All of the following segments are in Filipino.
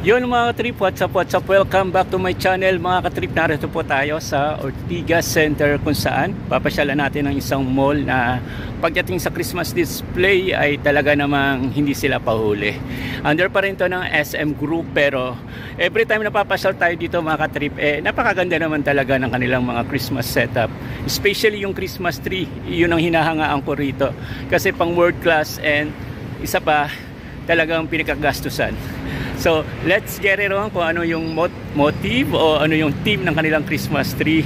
Yun mga katrip, what's up, welcome back to my channel mga katrip. Narito po tayo sa Ortigas Center kung saan papasyalan natin ang isang mall na pagdating sa Christmas display ay talaga namang hindi sila pahuli. Under pa rin to ng SM Group, pero every time na papasyal tayo dito mga katrip, napakaganda naman talaga ng kanilang mga Christmas setup. Especially yung Christmas tree, yun ang hinahangaan ko rito kasi pang world class, and isa pa talagang pinakagastusan. So, let's get it on kung ano yung motive o ano yung theme ng kanilang Christmas tree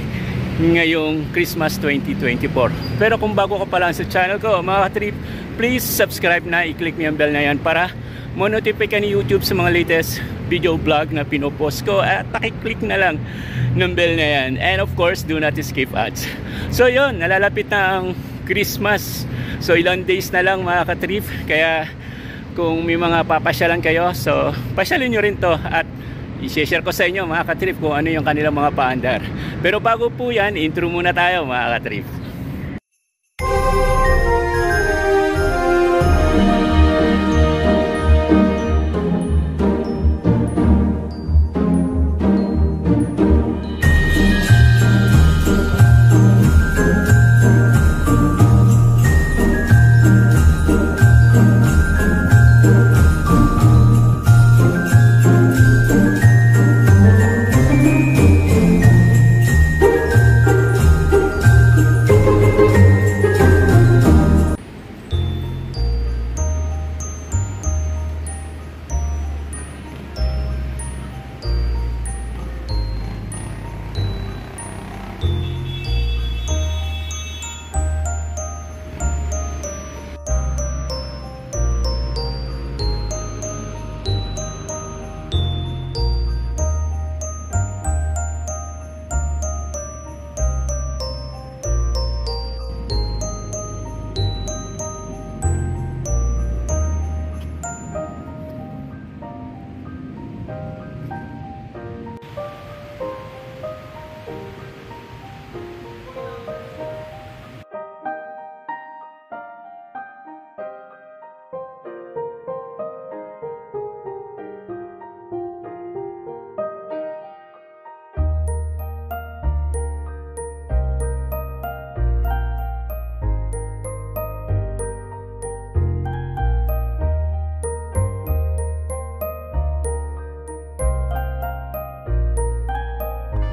ngayong Christmas 2024. Pero kung bago ka pa lang sa channel ko, mga katrip, please subscribe na, i-click mo yung bell na yan para mo-notify ka ni YouTube sa mga latest video vlog na pinopost ko, at pakiclick na lang ng bell na yan. And of course, do not skip ads. So yun, nalalapit na ang Christmas. So ilang days na lang mga katrip, kaya kung may mga papasyalan kayo, so pasyalin nyo rin to at i-share ko sa inyo mga katrip kung ano yung kanilang mga paandar. Pero bago po yan, intro muna tayo mga katrip.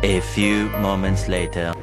A few moments later.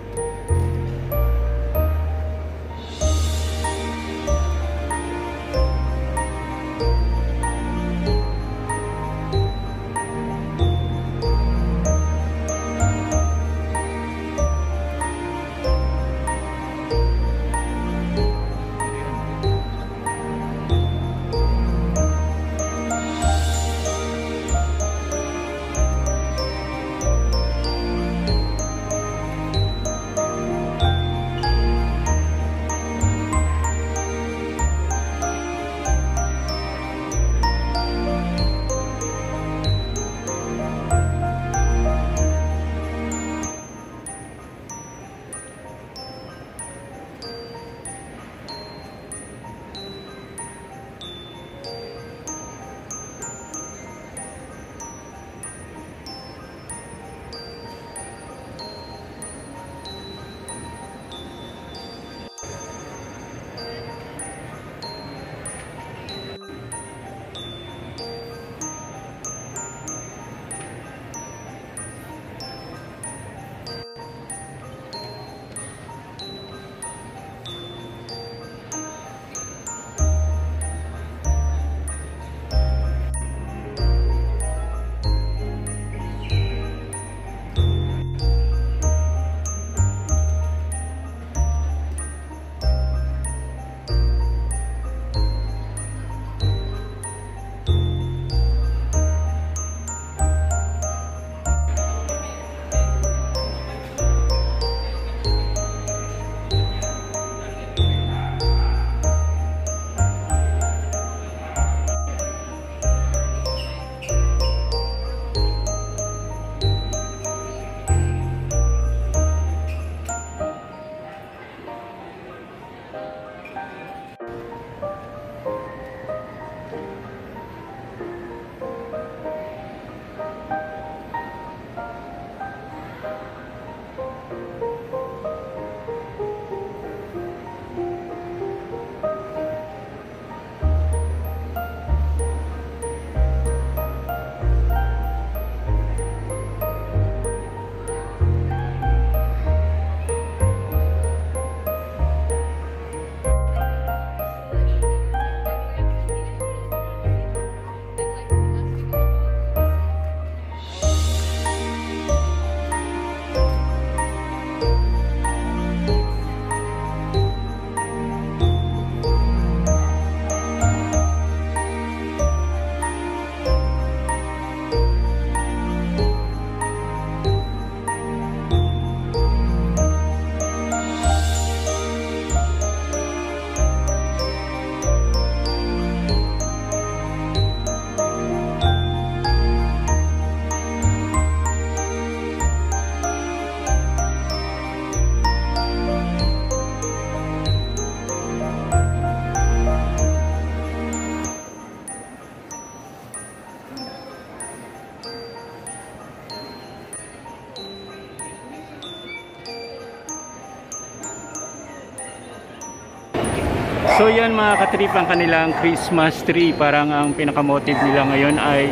So yan mga katrip, ang kanilang Christmas tree. Parang ang pinaka-motive nila ngayon ay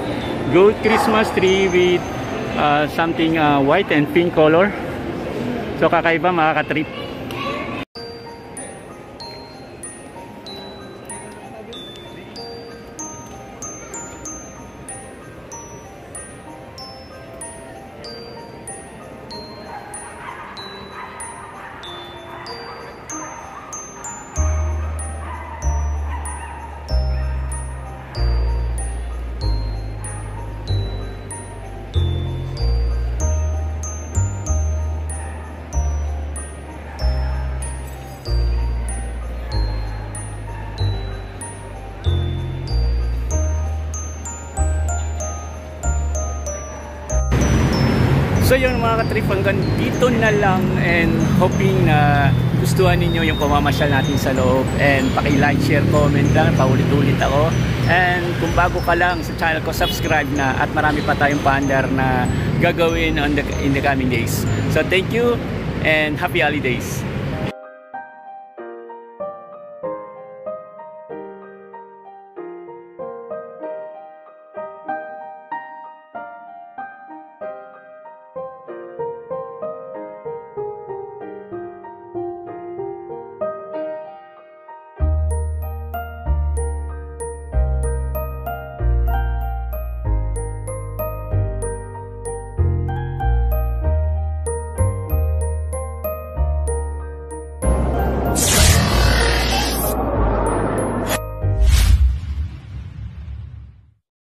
gold Christmas tree with something white and pink color. So kakaiba mga katrip. So yun mga katrip, hanggang dito na lang, and hoping na gustuhan ninyo yung pamamasyal natin sa loob, and paki-like, share, comment lang, paulit-ulit ako. And kung bago ka lang sa channel ko, subscribe na, at marami pa tayong paandar na gagawin in the coming days. So thank you and happy holidays.